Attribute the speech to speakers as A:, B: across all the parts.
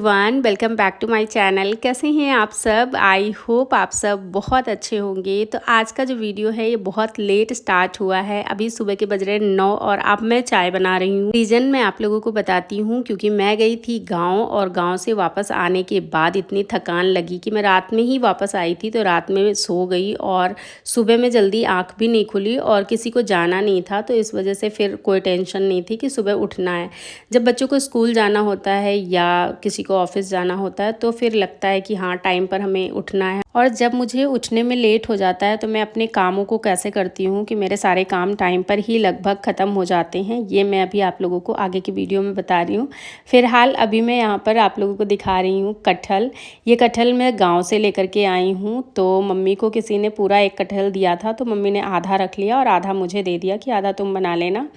A: Everyone, welcome back to my channel. कैसे हैं आप सब? आई होप आप सब बहुत अच्छे होंगे। तो आज का जो वीडियो है ये बहुत लेट स्टार्ट हुआ है। अभी सुबह के बज रहे 9 और अब मैं चाय बना रही हूँ। रीज़न मैं आप लोगों को बताती हूँ, क्योंकि मैं गई थी गाँव और गाँव से वापस आने के बाद इतनी थकान लगी कि मैं रात में ही वापस आई थी, तो रात में सो गई और सुबह में जल्दी आँख भी नहीं खुली और किसी को जाना नहीं था, तो इस वजह से फिर कोई टेंशन नहीं थी कि सुबह उठना है। जब बच्चों को स्कूल जाना होता है या किसी को ऑफिस जाना होता है तो फिर लगता है कि हाँ, टाइम पर हमें उठना है। और जब मुझे उठने में लेट हो जाता है तो मैं अपने कामों को कैसे करती हूँ कि मेरे सारे काम टाइम पर ही लगभग ख़त्म हो जाते हैं, ये मैं अभी आप लोगों को आगे की वीडियो में बता रही हूँ। फिलहाल अभी मैं यहाँ पर आप लोगों को दिखा रही हूँ कटहल। ये कटहल मैं गाँव से लेकर के आई हूँ। तो मम्मी को किसी ने पूरा एक कटहल दिया था, तो मम्मी ने आधा रख लिया और आधा मुझे दे दिया कि आधा तुम बना लेना।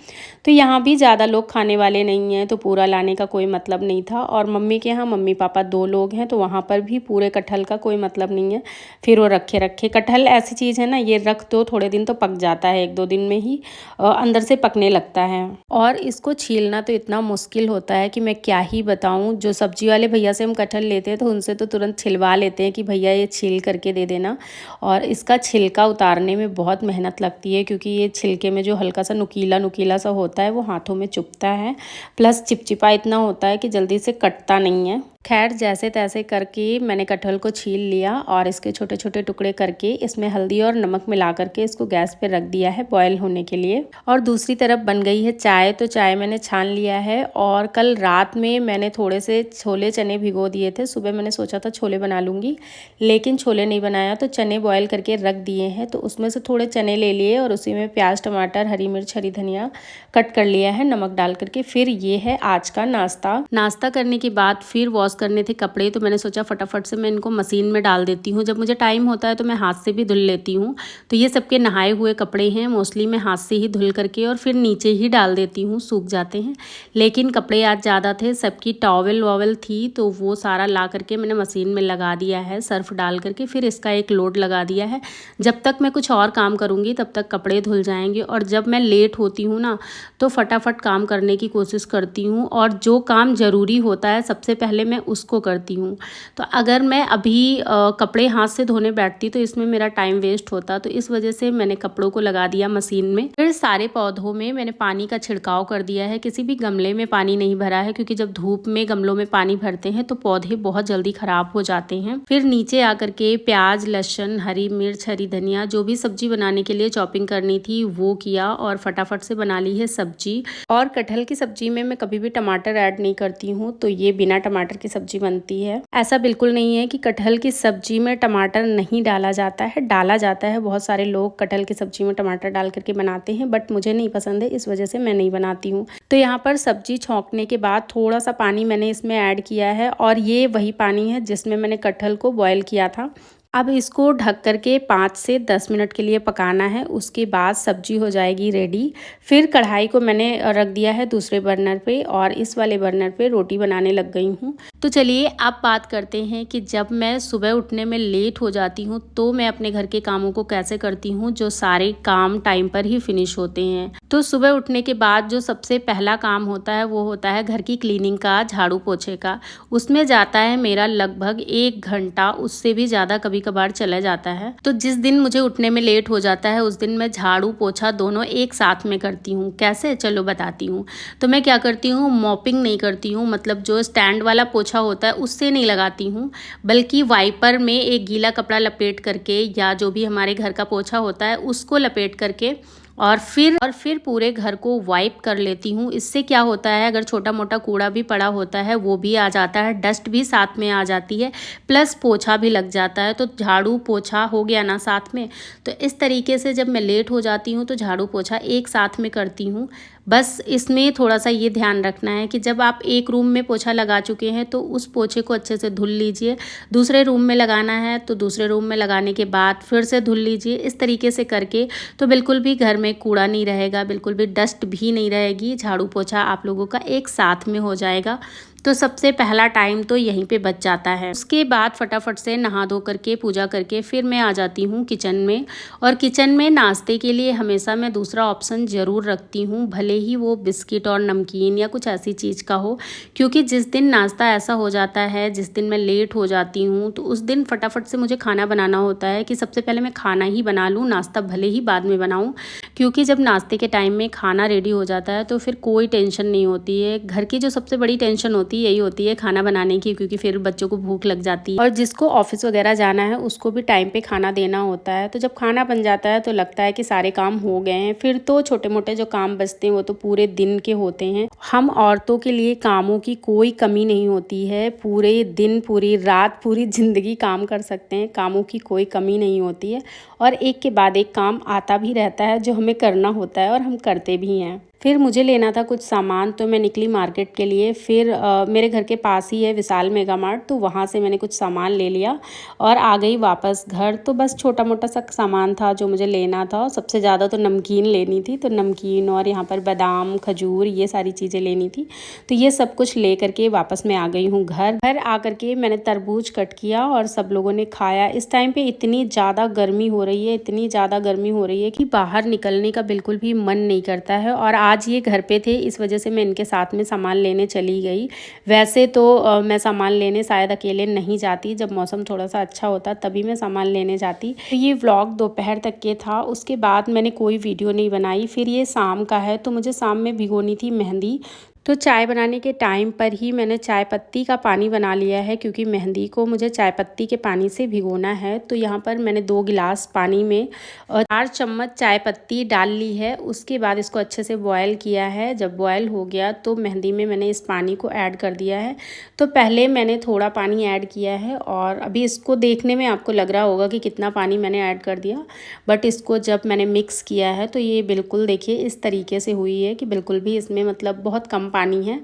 A: तो यहाँ भी ज़्यादा लोग खाने वाले नहीं हैं, तो पूरा लाने का कोई मतलब नहीं था। और मम्मी के यहाँ मम्मी पापा 2 लोग हैं, तो वहाँ पर भी पूरे कटहल का कोई मतलब नहीं है। फिर वो रखे कटहल ऐसी चीज़ है ना, ये रख दो थोड़े दिन तो पक जाता है, 1-2 दिन में ही अंदर से पकने लगता है। और इसको छीलना तो इतना मुश्किल होता है कि मैं क्या ही बताऊँ। जो सब्जी वाले भैया से हम कटहल लेते हैं तो उनसे तो तुरंत छिलवा लेते हैं कि भैया ये छील करके दे देना। और इसका छिलका उतारने में बहुत मेहनत लगती है, क्योंकि ये छिलके में जो हल्का सा नुकीला सा होता है वो हाथों में चुभता है, प्लस चिपचिपा इतना होता है कि जल्दी से कटता नहीं है। खैर, जैसे तैसे करके मैंने कटहल को छील लिया और इसके छोटे छोटे टुकड़े करके इसमें हल्दी और नमक मिला करके इसको गैस पे रख दिया है बॉयल होने के लिए। और दूसरी तरफ बन गई है चाय। तो चाय मैंने छान लिया है और कल रात में मैंने थोड़े से छोले चने भिगो दिए थे। सुबह मैंने सोचा था छोले बना लूँगी, लेकिन छोले नहीं बनाया, तो चने बॉयल करके रख दिए हैं। तो उसमें से थोड़े चने ले लिए और उसी में प्याज, टमाटर, हरी मिर्च, हरी धनिया कट कर लिया है नमक डाल करके। फिर ये है आज का नाश्ता करने के बाद फिर वॉश करने थे कपड़े, तो मैंने सोचा फटाफट से मैं इनको मशीन में डाल देती हूँ। जब मुझे टाइम होता है तो मैं हाथ से भी धुल लेती हूँ। तो ये सबके नहाए हुए कपड़े हैं, मोस्टली मैं हाथ से ही धुल करके और फिर नीचे ही डाल देती हूँ, सूख जाते हैं। लेकिन कपड़े आज ज़्यादा थे, सबकी टॉवल वॉवल थी, तो वो सारा ला करके मैंने मशीन में लगा दिया है सर्फ डाल करके। फिर इसका एक लोड लगा दिया है। जब तक मैं कुछ और काम करूँगी तब तक कपड़े धुल जाएंगे। और जब मैं लेट होती हूँ ना, तो फटाफट काम करने की कोशिश करती हूँ, और जो काम ज़रूरी होता है सबसे पहले मैं उसको करती हूँ। तो अगर मैं अभी कपड़े हाथ से धोने बैठती तो इसमें मेरा टाइम वेस्ट होता, तो इस वजह से मैंने कपड़ों को लगा दिया मशीन में। फिर सारे पौधों में मैंने पानी का छिड़काव कर दिया है। किसी भी गमले में पानी नहीं भरा है, क्योंकि जब धूप में गमलों में पानी भरते हैं तो पौधे बहुत जल्दी खराब हो जाते हैं। फिर नीचे आकर के प्याज, लहसुन, हरी मिर्च, हरी धनिया, जो भी सब्जी बनाने के लिए चॉपिंग करनी थी वो किया और फटाफट से बना ली है सब्जी। और कटहल की सब्जी में मैं कभी भी टमाटर ऐड नहीं करती हूँ, तो ये बिना टमाटर की सब्जी बनती है। ऐसा बिल्कुल नहीं है कि कटहल की सब्जी में टमाटर नहीं डाला जाता है, डाला जाता है। बहुत सारे लोग कटहल की सब्जी में टमाटर डाल करके बनाते हैं, बट मुझे नहीं पसंद है, इस वजह से मैं नहीं बनाती हूँ। तो यहाँ पर सब्जी छौंकने के बाद थोड़ा सा पानी मैंने इसमें ऐड किया है, और ये वही पानी है जिसमें मैंने कटहल को बॉयल किया था। अब इसको ढक करके 5 से 10 मिनट के लिए पकाना है, उसके बाद सब्जी हो जाएगी रेडी। फिर कढ़ाई को मैंने रख दिया है दूसरे बर्नर पे, और इस वाले बर्नर पे रोटी बनाने लग गई हूँ। तो चलिए अब बात करते हैं कि जब मैं सुबह उठने में लेट हो जाती हूँ तो मैं अपने घर के कामों को कैसे करती हूँ, जो सारे काम टाइम पर ही फिनिश होते हैं। तो सुबह उठने के बाद जो सबसे पहला काम होता है वो होता है घर की क्लीनिंग का, झाड़ू पोछे का। उसमें जाता है मेरा लगभग 1 घंटा, उससे भी ज़्यादा कभी कभार चला जाता है। तो जिस दिन मुझे उठने में लेट हो जाता है उस दिन मैं झाड़ू पोछा दोनों एक साथ में करती हूँ। कैसे, चलो बताती हूँ। तो मैं क्या करती हूँ, मॉपिंग नहीं करती हूँ, मतलब जो स्टैंड वाला पोछा होता है उससे नहीं लगाती हूँ, बल्कि वाइपर में एक गीला कपड़ा लपेट करके, या जो भी हमारे घर का पोछा होता है उसको लपेट करके और फिर पूरे घर को वाइप कर लेती हूँ। इससे क्या होता है, अगर छोटा मोटा कूड़ा भी पड़ा होता है वो भी आ जाता है, डस्ट भी साथ में आ जाती है, प्लस पोछा भी लग जाता है। तो झाड़ू पोछा हो गया ना साथ में। तो इस तरीके से जब मैं लेट हो जाती हूँ तो झाड़ू पोछा एक साथ में करती हूँ। बस इसमें थोड़ा सा ये ध्यान रखना है कि जब आप एक रूम में पोछा लगा चुके हैं तो उस पोछे को अच्छे से धुल लीजिए। दूसरे रूम में लगाना है तो दूसरे रूम में लगाने के बाद फिर से धुल लीजिए। इस तरीके से करके तो बिल्कुल भी घर में कूड़ा नहीं रहेगा, बिल्कुल भी डस्ट भी नहीं रहेगी। झाड़ू पोछा आप लोगों का एक साथ में हो जाएगा। तो सबसे पहला टाइम तो यहीं पे बच जाता है। उसके बाद फटाफट से नहा धो करके पूजा करके फिर मैं आ जाती हूँ किचन में। और किचन में नाश्ते के लिए हमेशा मैं दूसरा ऑप्शन ज़रूर रखती हूँ, भले ही वो बिस्किट और नमकीन या कुछ ऐसी चीज़ का हो, क्योंकि जिस दिन नाश्ता ऐसा हो जाता है, जिस दिन मैं लेट हो जाती हूँ, तो उस दिन फटाफट से मुझे खाना बनाना होता है कि सबसे पहले मैं खाना ही बना लूँ, नाश्ता भले ही बाद में बनाऊँ। क्योंकि जब नाश्ते के टाइम में खाना रेडी हो जाता है तो फिर कोई टेंशन नहीं होती है। घर की जो सबसे बड़ी टेंशन होती है यही होती है खाना बनाने की, क्योंकि फिर बच्चों को भूख लग जाती है और जिसको ऑफिस वगैरह जाना है उसको भी टाइम पे खाना देना होता है। तो जब खाना बन जाता है तो लगता है कि सारे काम हो गए हैं। फिर तो छोटे मोटे जो काम बचते हैं वो तो पूरे दिन के होते हैं। हम औरतों के लिए कामों की कोई कमी नहीं होती है, पूरे दिन पूरी रात पूरी ज़िंदगी काम कर सकते हैं, कामों की कोई कमी नहीं होती है और एक के बाद एक काम आता भी रहता है जो हमें करना होता है और हम करते भी हैं। फिर मुझे लेना था कुछ सामान, तो मैं निकली मार्केट के लिए। फिर मेरे घर के पास ही है विशाल मेगा मार्ट, तो वहाँ से मैंने कुछ सामान ले लिया और आ गई वापस घर। तो बस छोटा मोटा सा सामान था जो मुझे लेना था। सबसे ज़्यादा तो नमकीन लेनी थी, तो नमकीन और यहाँ पर बादाम खजूर ये सारी चीज़ें लेनी थी। तो ये सब कुछ ले करके वापस मैं आ गई हूँ घर आ करके मैंने तरबूज कट किया और सब लोगों ने खाया। इस टाइम पे इतनी ज़्यादा गर्मी हो रही है, इतनी ज़्यादा गर्मी हो रही है कि बाहर निकलने का बिल्कुल भी मन नहीं करता है। और आज ये घर पे थे, इस वजह से मैं इनके साथ में सामान लेने चली गई। वैसे तो मैं सामान लेने शायद अकेले नहीं जाती, जब मौसम थोड़ा सा अच्छा होता तभी मैं सामान लेने जाती। तो ये व्लॉग दोपहर तक के था, उसके बाद मैंने कोई वीडियो नहीं बनाई। फिर ये शाम का है, तो मुझे शाम में भिगोनी थी मेहंदी। तो चाय बनाने के टाइम पर ही मैंने चाय पत्ती का पानी बना लिया है, क्योंकि मेहंदी को मुझे चाय पत्ती के पानी से भिगोना है। तो यहाँ पर मैंने 2 गिलास पानी में 4 चम्मच चाय पत्ती डाल ली है। उसके बाद इसको अच्छे से बॉयल किया है। जब बॉयल हो गया तो मेहंदी में मैंने इस पानी को ऐड कर दिया है। तो पहले मैंने थोड़ा पानी ऐड किया है और अभी इसको देखने में आपको लग रहा होगा कि कितना पानी मैंने ऐड कर दिया, बट इसको जब मैंने मिक्स किया है तो ये बिल्कुल देखिए इस तरीके से हुई है कि बिल्कुल भी इसमें मतलब बहुत कम पानी है।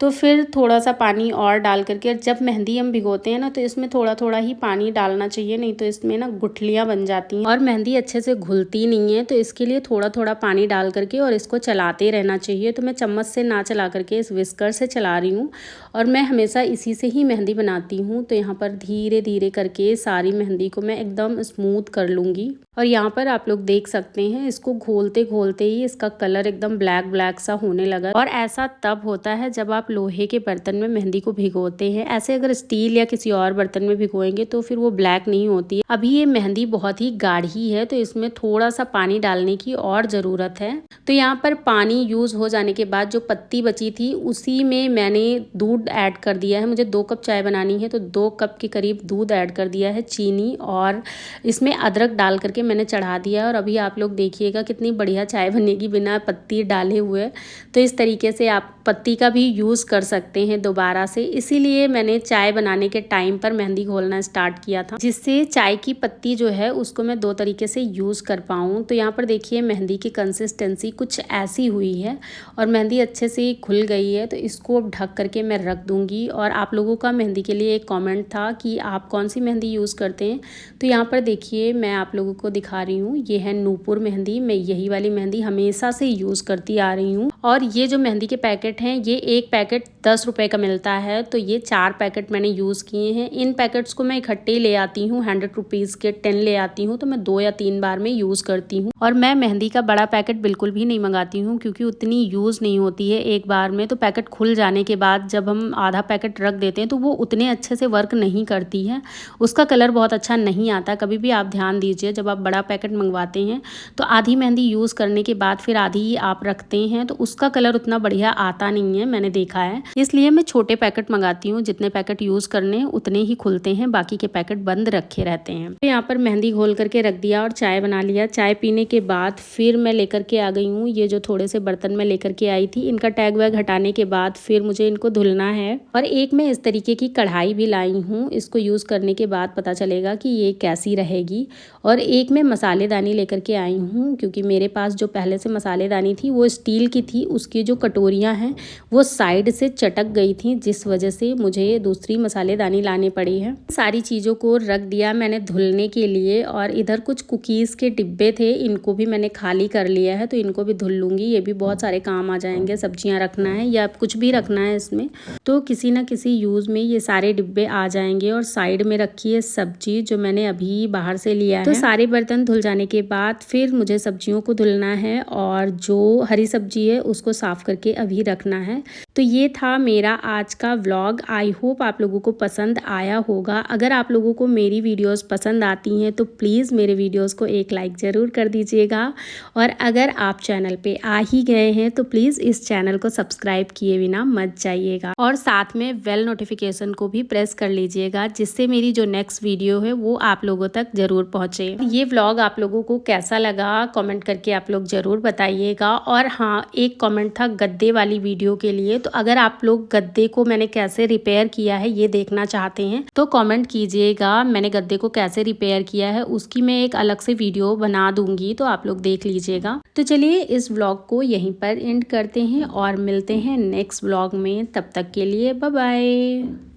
A: तो फिर थोड़ा सा पानी और डाल करके, जब मेहंदी हम भिगोते हैं ना तो इसमें थोड़ा थोड़ा ही पानी डालना चाहिए, नहीं तो इसमें ना गुठलियाँ बन जाती हैं और मेहंदी अच्छे से घुलती नहीं है। तो इसके लिए थोड़ा थोड़ा पानी डाल करके और इसको चलाते रहना चाहिए। तो मैं चम्मच से ना चला करके इस विस्कर से चला रही हूँ और मैं हमेशा इसी से ही मेहंदी बनाती हूँ। तो यहाँ पर धीरे धीरे करके सारी मेहंदी को मैं एकदम स्मूथ कर लूँगी। और यहाँ पर आप लोग देख सकते हैं इसको घोलते घोलते ही इसका कलर एकदम ब्लैक ब्लैक सा होने लगा। और ऐसा तब होता है जब आप लोहे के बर्तन में मेहंदी को भिगोते हैं। ऐसे अगर स्टील या किसी और बर्तन में भिगोएंगे तो फिर वो ब्लैक नहीं होती है। अभी ये मेहंदी बहुत ही गाढ़ी है, तो इसमें थोड़ा सा पानी डालने की और ज़रूरत है। तो यहाँ पर पानी यूज़ हो जाने के बाद जो पत्ती बची थी उसी में मैंने दूध ऐड कर दिया है। मुझे 2 कप चाय बनानी है तो 2 कप के करीब दूध ऐड कर दिया है, चीनी और इसमें अदरक डाल करके मैंने चढ़ा दिया। और अभी आप लोग देखिएगा कितनी बढ़िया चाय बनेगी बिना पत्ती डाले हुए। तो इस तरीके से आप पत्ती का भी यूज़ कर सकते हैं दोबारा से। इसीलिए मैंने चाय बनाने के टाइम पर मेहंदी घोलना स्टार्ट किया था, जिससे चाय की पत्ती जो है उसको मैं 2 तरीके से यूज़ कर पाऊँ। तो यहाँ पर देखिए मेहंदी की कंसिस्टेंसी कुछ ऐसी हुई है और मेहंदी अच्छे से घुल गई है। तो इसको ढक करके मैं रख दूँगी। और आप लोगों का मेहंदी के लिए एक कॉमेंट था कि आप कौन सी मेहंदी यूज़ करते हैं। तो यहाँ पर देखिए मैं आप लोगों को दिखा रही हूँ, ये है नूपुर मेहंदी। मैं यही वाली मेहंदी हमेशा से यूज़ करती आ रही हूँ। और ये जो मेहंदी के पैकेट हैं, ये एक पैकेट 10 रुपये का मिलता है। तो ये 4 पैकेट मैंने यूज़ किए हैं। इन पैकेट्स को मैं इकट्ठे ही ले आती हूँ, 100 रुपीज़ के 10 ले आती हूँ। तो मैं 2 या 3 बार में यूज़ करती हूँ। और मैं मेहंदी का बड़ा पैकेट बिल्कुल भी नहीं मंगाती हूँ, क्योंकि उतनी यूज़ नहीं होती है एक बार में। तो पैकेट खुल जाने के बाद जब हम आधा पैकेट रख देते हैं तो वो उतने अच्छे से वर्क नहीं करती है, उसका कलर बहुत अच्छा नहीं आता। कभी भी आप ध्यान दीजिए, जब आप बड़ा पैकेट मंगवाते हैं तो आधी मेहंदी यूज़ करने के बाद फिर आधी ही आप रखते हैं, तो उसका कलर उतना बढ़िया आता नहीं है, मैंने देखा है। इसलिए मैं छोटे पैकेट मंगाती हूँ, जितने पैकेट यूज़ करने उतने ही खुलते हैं, बाकी के पैकेट बंद रखे रहते हैं। तो यहाँ पर मेहंदी घोल करके रख दिया और चाय बना लिया। चाय पीने के बाद फिर मैं लेकर के आ गई हूँ ये जो थोड़े से बर्तन में लेकर के आई थी, इनका टैग वैग हटाने के बाद फिर मुझे इनको धुलना है। और एक मैं इस तरीके की कढ़ाई भी लाई हूँ, इसको यूज़ करने के बाद पता चलेगा कि ये कैसी रहेगी। और एक मैं मसालेदानी लेकर के आई हूँ, क्योंकि मेरे पास जो पहले से मसालेदानी थी वो स्टील की थी, उसकी जो कटोरियाँ हैं हैं वो साइड से चटक गई थी, जिस वजह से मुझे दूसरी मसालेदानी लानी पड़ी है। सारी चीज़ों को रख दिया मैंने धुलने के लिए और इधर कुछ कुकीज़ के डिब्बे थे, इनको भी मैंने खाली कर लिया है, तो इनको भी धुल लूँगी। ये भी बहुत सारे काम आ जाएंगे, सब्जियाँ रखना है या कुछ भी रखना है इसमें, तो किसी ना किसी यूज़ में ये सारे डिब्बे आ जाएंगे। और साइड में रखी है सब्जी जो मैंने अभी बाहर से लिया है। तो सारे बर्तन धुल जाने के बाद फिर मुझे सब्जियों को धुलना है और जो हरी सब्जी है उसको साफ करके अभी रखना है। तो ये था मेरा आज का व्लॉग। आई होप आप लोगों को पसंद आया होगा। अगर आप लोगों को मेरी वीडियोस पसंद आती हैं तो प्लीज़ मेरे वीडियोस को एक लाइक ज़रूर कर दीजिएगा। और अगर आप चैनल पे आ ही गए हैं तो प्लीज़ इस चैनल को सब्सक्राइब किए बिना मत जाइएगा और साथ में बेल नोटिफिकेशन को भी प्रेस कर लीजिएगा, जिससे मेरी जो नेक्स्ट वीडियो है वो आप लोगों तक ज़रूर पहुँचे। ये व्लॉग आप लोगों को कैसा लगा कमेंट करके आप लोग ज़रूर बताइएगा। और हाँ, एक कमेंट था गद्दे वाली वीडियो के लिए, तो अगर आप लोग गद्दे को मैंने कैसे रिपेयर किया है ये देखना चाहते हैं तो कमेंट कीजिएगा। मैंने गद्दे को कैसे रिपेयर किया है उसकी मैं एक अलग से वीडियो बना दूंगी, तो आप लोग देख लीजिएगा। तो चलिए इस व्लॉग को यहीं पर एंड करते हैं और मिलते हैं नेक्स्ट व्लॉग में। तब तक के लिए बाय बाय।